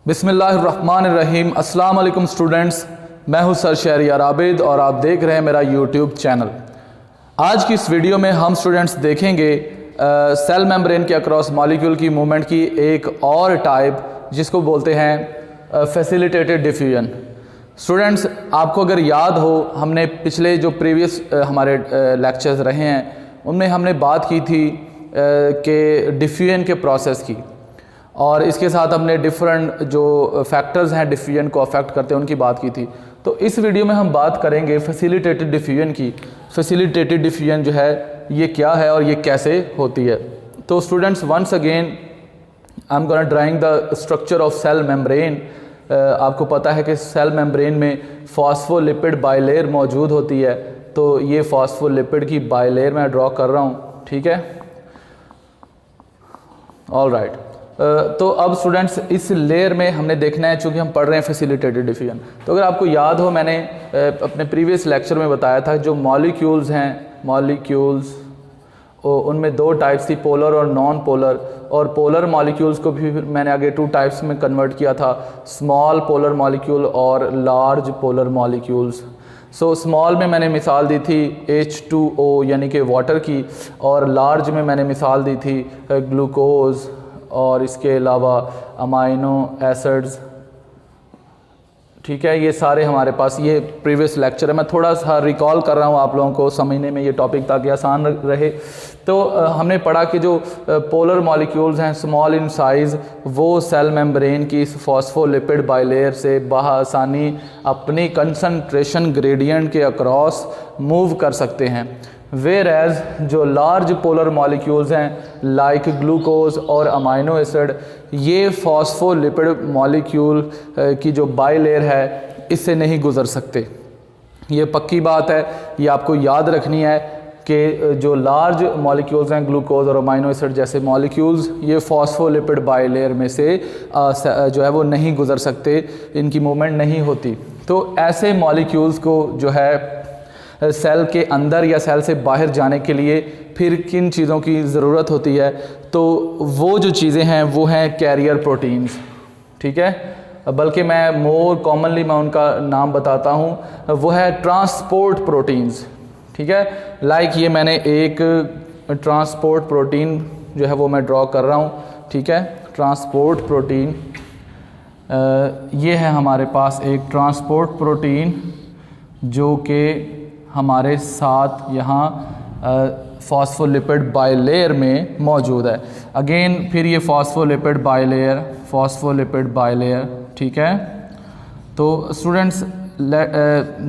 बिस्मिल्लाहिर्रहमानिर्रहीम। अस्सलाम वालेकुम स्टूडेंट्स, मैं हूं सर शहरियार आबिद और आप देख रहे हैं मेरा यूट्यूब चैनल। आज की इस वीडियो में हम स्टूडेंट्स देखेंगे सेल मेम्ब्रेन के अक्रॉस मॉलिक्यूल की मूवमेंट की एक और टाइप जिसको बोलते हैं फैसिलिटेटेड डिफ्यूजन। स्टूडेंट्स, आपको अगर याद हो, हमने पिछले जो प्रीवियस हमारे लेक्चर्स रहे हैं उनमें हमने बात की थी कि डिफ्यूजन के प्रोसेस की, और इसके साथ हमने डिफरेंट जो फैक्टर्स हैं डिफ्यूजन को अफेक्ट करते हैं उनकी बात की थी। तो इस वीडियो में हम बात करेंगे फैसिलिटेटेड डिफ्यूजन की। फैसिलिटेटेड डिफ्यूजन जो है ये क्या है और ये कैसे होती है। तो students, once again I am gonna drawing the structure of cell membrane. आपको पता है कि सेल मेम्ब्रेन में फॉस्फोलिपिड बाइलेयर मौजूद होती है, तो ये फॉस्फोलिपिड की बाइलेयर मैं ड्रॉ कर रहा हूँ, ठीक है। ऑल राइट, तो अब स्टूडेंट्स इस लेयर में हमने देखना है, चूँकि हम पढ़ रहे हैं फैसिलिटेटेड डिफ्यूजन। तो अगर आपको याद हो, मैंने अपने प्रीवियस लेक्चर में बताया था जो मॉलिक्यूल्स हैं, मॉलिक्यूल्स उनमें दो टाइप्स थी, पोलर और नॉन पोलर। और पोलर मॉलिक्यूल्स को भी मैंने आगे टू टाइप्स में कन्वर्ट किया था, स्मॉल पोलर मॉलिक्यूल और large polar molecules. So small में मैंने मिसाल दी थी H2O यानी कि वाटर की, और लार्ज में मैंने मिसाल दी थी ग्लूकोज और इसके अलावा अमाइनो एसिड्स, ठीक है। ये सारे हमारे पास ये प्रीवियस लेक्चर है। मैं थोड़ा सा रिकॉल कर रहा हूँ आप लोगों को समझने में ये टॉपिक, ताकि आसान रहे। तो हमने पढ़ा कि जो पोलर मॉलिक्यूल्स हैं स्मॉल इन साइज़, वो सेल मेम्ब्रेन की इस फॉस्फोलिपिड बाइलेयर से बआसानी अपनी कंसंट्रेशन ग्रेडियंट के अक्रॉस मूव कर सकते हैं। वेयर एज जो लार्ज पोलर मॉलिक्यूल्स हैं लाइक ग्लूकोज और अमाइनो एसिड, ये फॉस्फोलिपिड मॉलिक्यूल की जो बाइलेयर है इससे नहीं गुजर सकते। ये पक्की बात है, ये आपको याद रखनी है कि जो लार्ज मॉलिक्यूल्स हैं ग्लूकोज और अमाइनो एसिड जैसे मॉलिक्यूल्स, ये फॉस्फोलिपिड बाइलेयर में से जो है वो नहीं गुजर सकते, इनकी मूवमेंट नहीं होती। तो ऐसे मॉलिक्यूल्स को जो है सेल के अंदर या सेल से बाहर जाने के लिए फिर किन चीज़ों की ज़रूरत होती है, तो वो जो चीज़ें हैं वो हैं कैरियर प्रोटीन्स, ठीक है। बल्कि मैं मोर कॉमनली मैं उनका नाम बताता हूँ, वो है ट्रांसपोर्ट प्रोटीन्स, ठीक है। लाइक ये मैंने एक ट्रांसपोर्ट प्रोटीन जो है वो मैं ड्रॉ कर रहा हूँ, ठीक है। ट्रांसपोर्ट प्रोटीन, ये है हमारे पास एक ट्रांसपोर्ट प्रोटीन जो कि हमारे साथ यहाँ फॉस्फोलिपिड बाइलेयर में मौजूद है। अगेन फिर ये फॉस्फोलिपिड बाइलेयर, ठीक है। तो स्टूडेंट्स,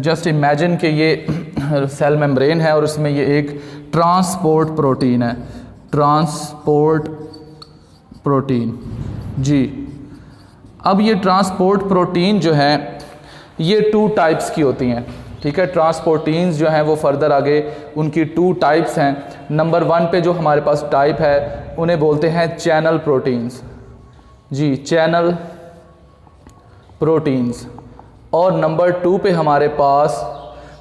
जस्ट इमेजिन कि ये सेल मेम्ब्रेन है और उसमें ये एक ट्रांसपोर्ट प्रोटीन है, ट्रांसपोर्ट प्रोटीन जी। अब ये ट्रांसपोर्ट प्रोटीन जो है ये टू टाइप्स की होती हैं, ठीक है। ट्रांसपोर्टीन्स जो हैं वो फर्दर आगे उनकी टू टाइप्स हैं। नंबर 1 पे जो हमारे पास टाइप है उन्हें बोलते हैं चैनल प्रोटीन्स जी, चैनल प्रोटीन्स। और नंबर 2 पे हमारे पास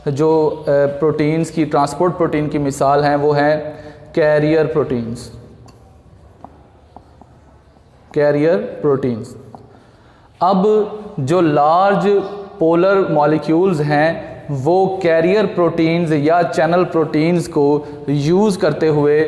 जो प्रोटीन्स की, ट्रांसपोर्ट प्रोटीन की मिसाल हैं वो हैं कैरियर प्रोटीन्स, कैरियर प्रोटीन्स। अब जो लार्ज पोलर मॉलिक्यूल्स हैं वो कैरियर प्रोटीन्स या चैनल प्रोटीन्स को यूज़ करते हुए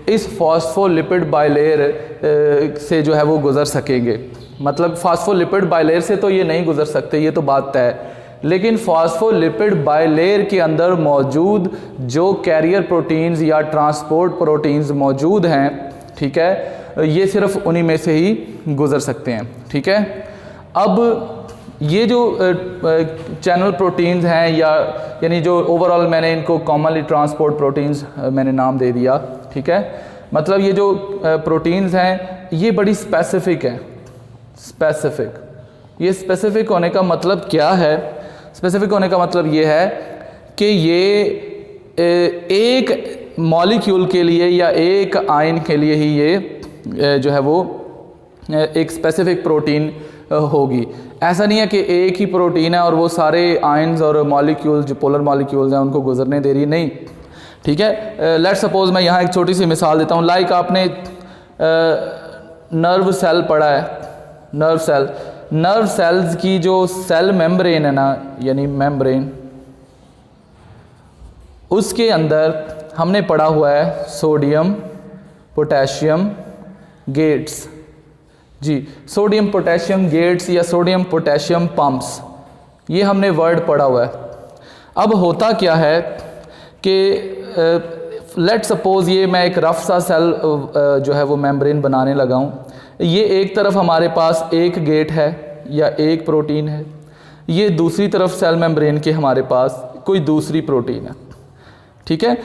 इस फॉस्फोलिपिड बाइलेयर से जो है वो गुज़र सकेंगे। मतलब फॉस्फोलिपिड बाइलेयर से तो ये नहीं गुज़र सकते, ये तो बात तय है, लेकिन फॉस्फोलिपिड बाइलेयर के अंदर मौजूद जो कैरियर प्रोटीन्स या ट्रांसपोर्ट प्रोटीन्स मौजूद हैं, ठीक है, ये सिर्फ उन्हीं में से ही गुज़र सकते हैं, ठीक है। अब ये जो चैनल प्रोटीन्स हैं यानी जो ओवरऑल मैंने इनको कॉमनली ट्रांसपोर्ट प्रोटीन्स मैंने नाम दे दिया, ठीक है। मतलब ये जो प्रोटीन्स हैं ये बड़ी स्पेसिफिक हैं। ये स्पेसिफिक होने का मतलब क्या है? स्पेसिफिक होने का मतलब ये है कि ये एक मॉलिक्यूल के लिए या एक आयन के लिए ही ये जो है वो एक स्पेसिफिक प्रोटीन होगी। ऐसा नहीं है कि एक ही प्रोटीन है और वो सारे आयन्स और मॉलिक्यूल्स जो पोलर मॉलिक्यूल्स हैं उनको गुजरने दे रही, नहीं, ठीक है। लेट्स सपोज मैं यहाँ एक छोटी सी मिसाल देता हूँ। लाइक आपने नर्व सेल पढ़ा है, नर्व सेल। नर्व सेल्स की जो सेल मेम्ब्रेन है ना, यानी मेम्ब्रेन, उसके अंदर हमने पढ़ा हुआ है सोडियम पोटेशियम गेट्स। जी, सोडियम पोटेशियम गेट्स या सोडियम पोटेशियम पंप्स, ये हमने वर्ड पढ़ा हुआ है। अब होता क्या है कि लेट सपोज ये मैं एक रफ सा सेल जो है वो मेम्ब्रेन बनाने लगा हूँ। ये एक तरफ हमारे पास एक गेट है या एक प्रोटीन है, ये दूसरी तरफ सेल मेम्ब्रेन के हमारे पास कोई दूसरी प्रोटीन है, ठीक है।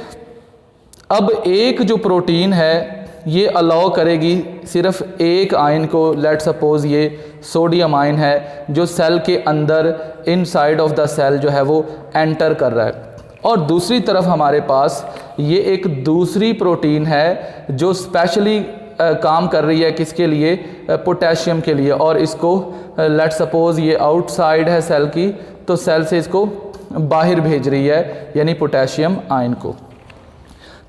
अब एक जो प्रोटीन है ये अलाउ करेगी सिर्फ एक आयन को, लेट सपोज ये सोडियम आयन है जो सेल के अंदर इनसाइड ऑफ द सेल जो है वो एंटर कर रहा है, और दूसरी तरफ हमारे पास ये एक दूसरी प्रोटीन है जो स्पेशली काम कर रही है किसके लिए, पोटेशियम के लिए, और इसको लेट सपोज ये आउटसाइड है सेल की, तो सेल से इसको बाहर भेज रही है यानी पोटेशियम आयन को।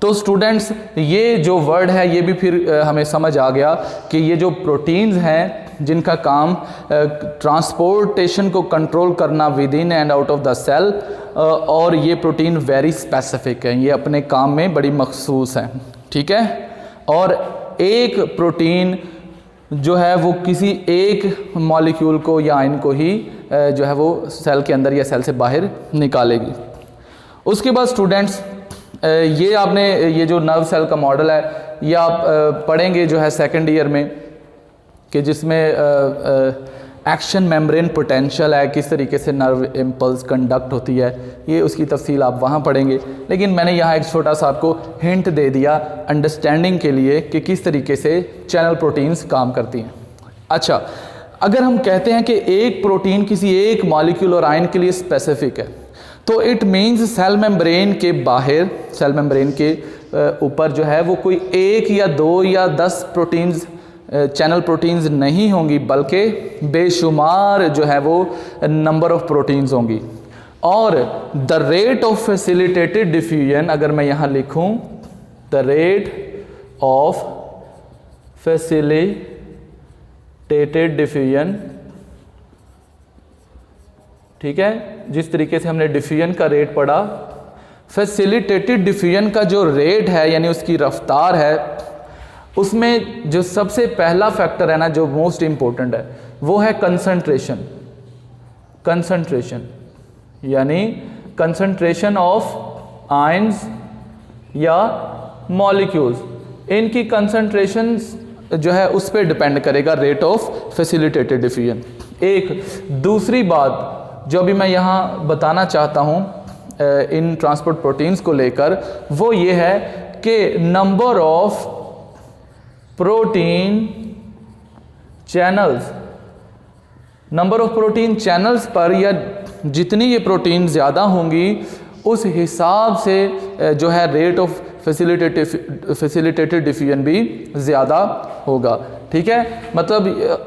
तो स्टूडेंट्स ये जो वर्ड है ये भी फिर हमें समझ आ गया कि ये जो प्रोटीन्स हैं जिनका काम ट्रांसपोर्टेशन को कंट्रोल करना within and out of the cell, और ये प्रोटीन वेरी स्पेसिफिक है, ये अपने काम में बड़ी मखसूस हैं, ठीक है। और एक प्रोटीन जो है वो किसी एक मॉलिक्यूल को या आयन को ही जो है वो सेल के अंदर या सेल से बाहर निकालेगी। उसके बाद स्टूडेंट्स ये आपने ये जो नर्व सेल का मॉडल है ये आप पढ़ेंगे जो है सेकेंड ईयर में, कि जिसमें एक्शन मेम्ब्रेन पोटेंशियल है, किस तरीके से नर्व इम्पल्स कंडक्ट होती है, ये उसकी तफसील आप वहाँ पढ़ेंगे। लेकिन मैंने यहाँ एक छोटा सा आपको हिंट दे दिया अंडरस्टैंडिंग के लिए कि किस तरीके से चैनल प्रोटीन्स काम करती हैं। अच्छा, अगर हम कहते हैं कि एक प्रोटीन किसी एक मॉलिक्यूल और आयन के लिए स्पेसिफिक है, तो इट मीन्स सेल मेम्ब्रेन के बाहर, सेल मेम्ब्रेन के ऊपर जो है वो कोई एक या दो या 10 प्रोटीन्स चैनल प्रोटीन्स नहीं होंगी, बल्कि बेशुमार जो है वो नंबर ऑफ प्रोटीन्स होंगी। और the rate of facilitated diffusion, अगर मैं यहाँ लिखूँ the rate of facilitated diffusion, ठीक है, जिस तरीके से हमने डिफ्यूजन का रेट पढ़ा, फैसिलिटेटेड डिफ्यूजन का जो रेट है यानी उसकी रफ्तार है, उसमें जो सबसे पहला फैक्टर है ना जो मोस्ट इम्पोर्टेंट है वो है कंसंट्रेशन। कंसंट्रेशन यानी कंसंट्रेशन ऑफ आयंस या मॉलिक्यूल्स, इनकी कंसंट्रेशन जो है उस पर डिपेंड करेगा रेट ऑफ फैसिलिटेटेड डिफ्यूजन। एक दूसरी बात जो अभी मैं यहाँ बताना चाहता हूँ इन ट्रांसपोर्ट प्रोटीन्स को लेकर, वो ये है कि number of protein channels, number of protein channels पर, या जितनी ये प्रोटीन ज़्यादा होंगी उस हिसाब से जो है रेट ऑफ फैसिलिटेटेड डिफ्यूजन भी ज़्यादा होगा, ठीक है। मतलब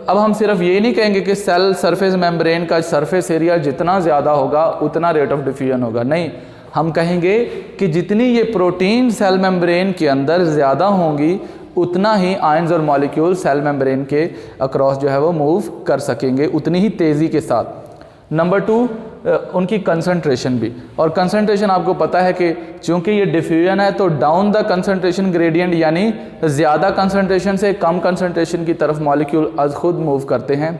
अब हम सिर्फ ये नहीं कहेंगे कि सेल सरफेस मेम्ब्रेन का सरफेस एरिया जितना ज़्यादा होगा उतना रेट ऑफ डिफ्यूजन होगा, नहीं, हम कहेंगे कि जितनी ये प्रोटीन सेल मेम्ब्रेन के अंदर ज़्यादा होंगी उतना ही आयंस और मॉलिक्यूल सेल मेम्ब्रेन के अक्रॉस जो है वो मूव कर सकेंगे उतनी ही तेज़ी के साथ। नंबर 2 उनकी कंसंट्रेशन भी, और कंसंट्रेशन आपको पता है कि चूंकि ये डिफ्यूजन है तो डाउन द कंसंट्रेशन ग्रेडियंट, यानी ज़्यादा कंसंट्रेशन से कम कंसंट्रेशन की तरफ मॉलिक्यूल आज खुद मूव करते हैं,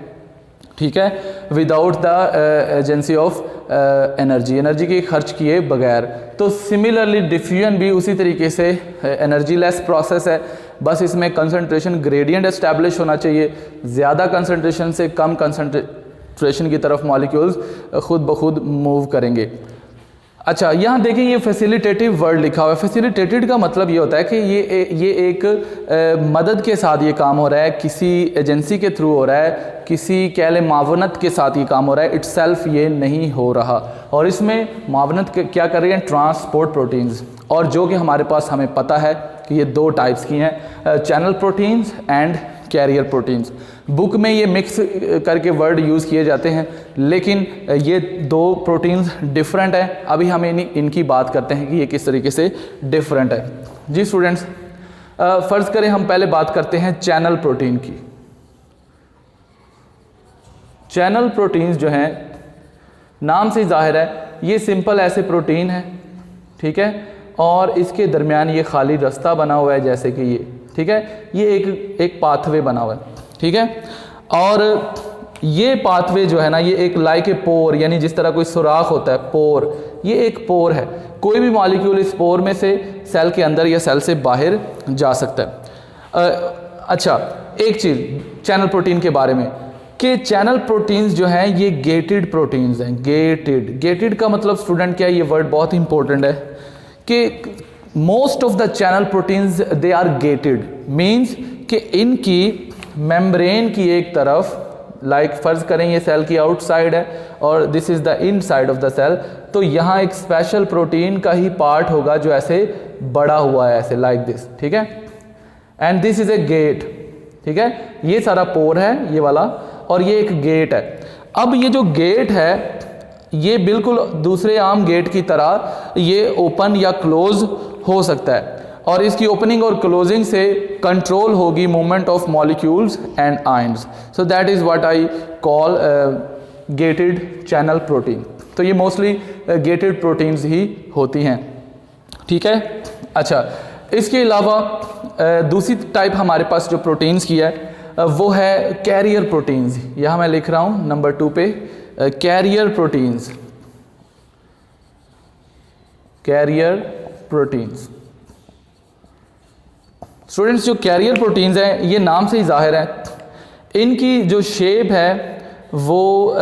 ठीक है, without the agency of energy की खर्च किए बगैर। तो सिमिलरली डिफ्यूजन भी उसी तरीके से एनर्जी लेस प्रोसेस है, बस इसमें कंसंट्रेशन ग्रेडियंट एस्टैब्लिश होना चाहिए, ज़्यादा कंसंट्रेशन से कम कंसंट्रेशन की तरफ मॉलिक्यूल्स खुद ब खुद मूव करेंगे। अच्छा, यहाँ देखें ये फैसिलिटेटिव वर्ड लिखा हुआ है। फैसिलिटेटेड का मतलब ये होता है कि ये एक मदद के साथ ये काम हो रहा है, किसी एजेंसी के थ्रू हो रहा है, किसी कह लें मावनत के साथ ये काम हो रहा है, इट्सेल्फ ये नहीं हो रहा। और इसमें मावनत क्या कर रही है, ट्रांसपोर्ट प्रोटीन्स, और जो कि हमारे पास हमें पता है कि ये 2 टाइप्स की हैं, channel proteins and carrier proteins. Book में ये मिक्स करके वर्ड यूज़ किए जाते हैं, लेकिन ये 2 प्रोटीन्स डिफरेंट हैं। अभी हम इनकी बात करते हैं कि ये किस तरीके से डिफरेंट है। जी स्टूडेंट्स, फ़र्ज़ करें हम पहले बात करते हैं चैनल प्रोटीन की। चैनल प्रोटीन्स जो हैं, नाम से जाहिर है ये सिंपल ऐसे प्रोटीन है, ठीक है, और इसके दरमियान ये खाली रास्ता बना हुआ है जैसे कि ये, ठीक है, ये एक पाथवे बना हुआ है, ठीक है। और ये पाथवे जो है ना, ये एक लाइक ए पोर, यानी जिस तरह कोई सुराख होता है पोर, ये एक पोर है। कोई भी मॉलिक्यूल इस पोर में से सेल के अंदर या सेल से बाहर जा सकता है। अच्छा, एक चीज़ चैनल प्रोटीन के बारे में कि चैनल प्रोटीन्स जो हैं ये गेटेड प्रोटीन्स हैं। गेटेड का मतलब स्टूडेंट क्या है, ये वर्ड बहुत इंपॉर्टेंट है कि most of the channel proteins they are gated, means कि इनकी मेम्ब्रेन की एक तरफ, लाइक फर्ज करें ये सेल की आउटसाइड है और this is the inside of the cell, तो यहाँ एक स्पेशल प्रोटीन का ही पार्ट होगा जो ऐसे बड़ा हुआ है, ऐसे लाइक दिस, ठीक है, and this is a gate, ठीक है, ये सारा पोर है ये वाला, और ये एक गेट है। अब ये जो गेट है ये बिल्कुल दूसरे आम गेट की तरह ये ओपन या क्लोज हो सकता है, और इसकी ओपनिंग और क्लोजिंग से कंट्रोल होगी movement of molecules and ions, so that is what I call gated channel protein. तो ये मोस्टली गेटेड प्रोटीन्स ही होती हैं, ठीक है। अच्छा, इसके अलावा दूसरी टाइप हमारे पास जो प्रोटीन्स की है वो है कैरियर प्रोटीन्स। यहाँ मैं लिख रहा हूँ नंबर 2 पे, carrier proteins, carrier proteins. Students, जो कैरियर प्रोटीन्स हैं ये नाम से ही जाहिर है, इनकी जो शेप है वो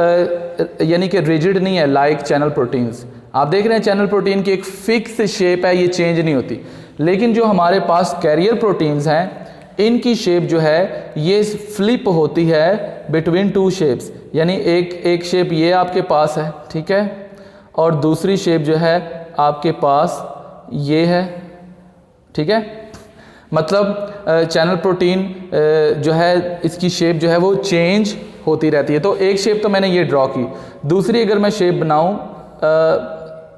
यानी कि रिजिड नहीं है लाइक चैनल प्रोटीन्स। आप देख रहे हैं चैनल प्रोटीन की एक फिक्स शेप है, ये चेंज नहीं होती, लेकिन जो हमारे पास कैरियर प्रोटीन्स हैं इनकी शेप जो है ये फ्लिप होती है बिटवीन 2 शेप्स, यानी एक शेप ये आपके पास है, ठीक है, और दूसरी शेप जो है आपके पास ये है, ठीक है। मतलब चैनल प्रोटीन जो है इसकी शेप जो है वो चेंज होती रहती है। तो एक शेप तो मैंने ये ड्रॉ की, दूसरी अगर मैं शेप बनाऊं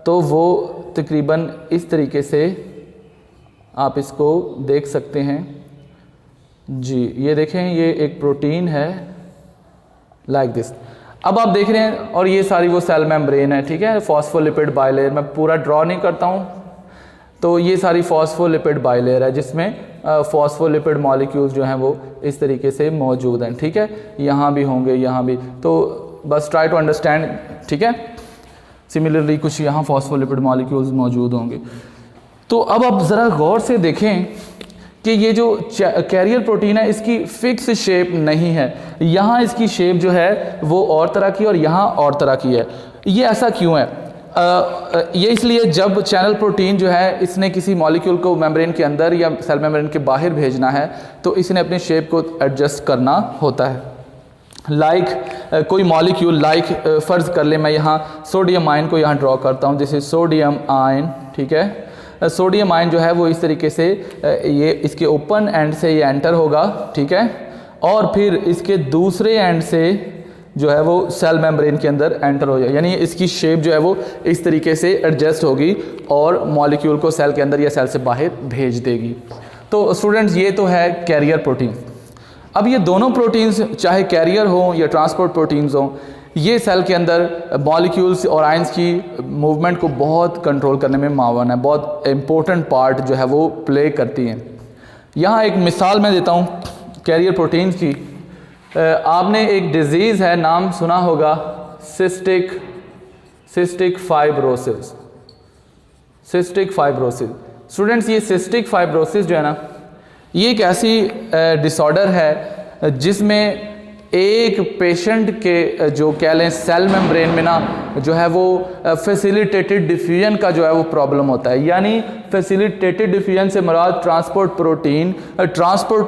तो वो तकरीबन इस तरीके से आप इसको देख सकते हैं जी। ये देखें, ये एक प्रोटीन है लाइक दिस। अब आप देख रहे हैं, और ये सारी वो सेल मेम्ब्रेन है, ठीक है, फॉस्फोलिपिड बाइलेयर, मैं पूरा ड्रॉ नहीं करता हूँ, तो ये सारी फॉस्फोलिपिड बाइलेयर है जिसमें फॉस्फोलिपिड मॉलिक्यूल्स जो हैं वो इस तरीके से मौजूद हैं, ठीक है, यहाँ भी होंगे, यहाँ भी, तो बस ट्राई टू अंडरस्टैंड, ठीक है। सिमिलरली कुछ यहाँ फॉस्फोलिपिड मॉलिक्यूल्स मौजूद होंगे। तो अब आप ज़रा गौर से देखें कि ये जो कैरियर प्रोटीन है इसकी फिक्स शेप नहीं है, यहाँ इसकी शेप जो है वो और तरह की और यहाँ और तरह की है। ये ऐसा क्यों है? ये इसलिए जब चैनल प्रोटीन जो है इसने किसी मॉलिक्यूल को मेम्ब्रेन के अंदर या सेल मेम्ब्रेन के बाहर भेजना है तो इसने अपनी शेप को एडजस्ट करना होता है। लाइक कोई मॉलिक्यूल, लाइक फ़र्ज़ कर ले मैं यहाँ सोडियम आयन को यहाँ ड्रॉ करता हूँ, जैसे सोडियम आयन, ठीक है। सोडियम आयन जो है वो इस तरीके से ये इसके ओपन एंड से ये एंटर होगा, ठीक है, और फिर इसके दूसरे एंड से जो है वो सेल मेम्ब्रेन के अंदर एंटर हो जाए, यानी इसकी शेप जो है वो इस तरीके से एडजस्ट होगी और मॉलिक्यूल को सेल के अंदर या सेल से बाहर भेज देगी। तो स्टूडेंट्स, ये तो है कैरियर प्रोटीन। अब ये दोनों प्रोटीन्स चाहे कैरियर हो या ट्रांसपोर्ट प्रोटीन्स हों, ये सेल के अंदर मॉलिक्यूल्स और आयंस की मूवमेंट को बहुत कंट्रोल करने में मावन है, बहुत इम्पोर्टेंट पार्ट जो है वो प्ले करती हैं। यहाँ एक मिसाल मैं देता हूँ कैरियर प्रोटीन्स की। आपने एक डिज़ीज़ है, नाम सुना होगा, cystic fibrosis. Cystic fibrosis students, ये सिस्टिक फाइब्रोसिस जो है ना, ये एक ऐसी डिसऑर्डर है जिसमें एक पेशेंट के जो कह लें सेल मेम्ब्रेन में ना जो है वो फैसिलिटेटेड डिफ्यूजन का जो है वो प्रॉब्लम होता है। यानी फैसिलिटेटेड डिफ्यूजन से मुराद ट्रांसपोर्ट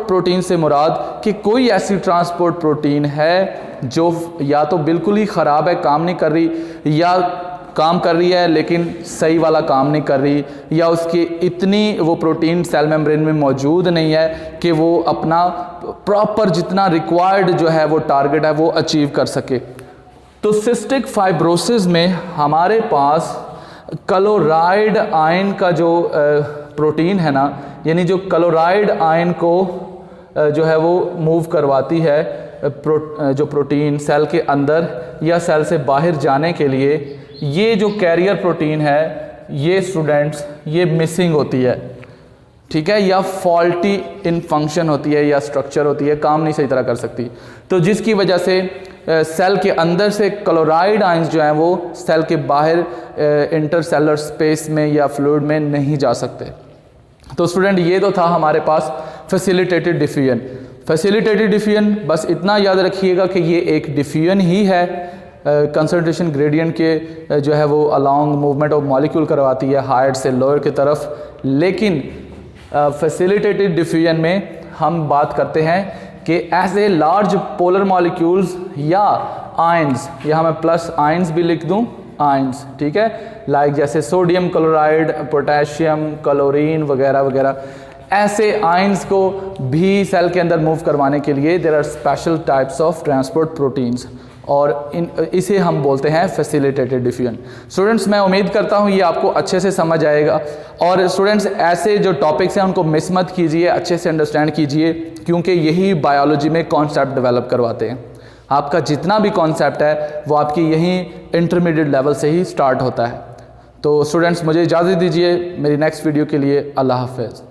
प्रोटीन से मुराद कि कोई ऐसी ट्रांसपोर्ट प्रोटीन है जो या तो बिल्कुल ही ख़राब है, काम नहीं कर रही, या काम कर रही है लेकिन सही वाला काम नहीं कर रही, या उसकी इतनी वो प्रोटीन सेल मेम्ब्रेन में मौजूद नहीं है कि वो अपना प्रॉपर जितना रिक्वायर्ड जो है वो टारगेट है वो अचीव कर सके। तो सिस्टिक फाइब्रोसिस में हमारे पास क्लोराइड आयन का जो प्रोटीन है ना, यानी जो क्लोराइड आयन को जो है वो मूव करवाती है, जो प्रोटीन सेल के अंदर या सेल से बाहर जाने के लिए ये जो कैरियर प्रोटीन है ये स्टूडेंट्स ये मिसिंग होती है, ठीक है, या फॉल्टी इन फंक्शन होती है या स्ट्रक्चर होती है, काम नहीं सही तरह कर सकती। तो जिसकी वजह से सेल के अंदर से क्लोराइड आयंस जो हैं वो सेल के बाहर इंटरसेलुलर स्पेस में या फ्लूइड में नहीं जा सकते। तो स्टूडेंट ये तो था हमारे पास फैसिलिटेटेड डिफ्यूजन। फैसिलिटेटेड डिफ्यूजन बस इतना याद रखिएगा कि ये एक डिफ्यूजन ही है, कंसंट्रेशन ग्रेडियंट के जो है वो अलोंग मूवमेंट ऑफ मॉलिक्यूल करवाती है हायर से लोअर की तरफ। लेकिन फैसिलिटेटेड डिफ्यूजन में हम बात करते हैं कि as a large polar molecules या आयंस, यहाँ मैं प्लस आयंस भी लिख दूँ, आयंस, ठीक है, लाइक जैसे सोडियम क्लोराइड, पोटेशियम, क्लोरीन वगैरह वगैरह, ऐसे आयंस को भी सेल के अंदर मूव करवाने के लिए there are special types of transport proteins और इसे हम बोलते हैं फैसिलिटेटेड डिफ्यूजन। स्टूडेंट्स मैं उम्मीद करता हूँ ये आपको अच्छे से समझ आएगा और स्टूडेंट्स ऐसे जो टॉपिक्स हैं उनको मिस मत कीजिए, अच्छे से अंडरस्टैंड कीजिए, क्योंकि यही बायोलॉजी में कॉन्सेप्ट डेवलप करवाते हैं। आपका जितना भी कॉन्सेप्ट है वो आपकी यही इंटरमीडिएट लेवल से ही स्टार्ट होता है। तो स्टूडेंट्स मुझे इजाज़त दीजिए, मेरी नेक्स्ट वीडियो के लिए अल्लाह हाफ़िज़।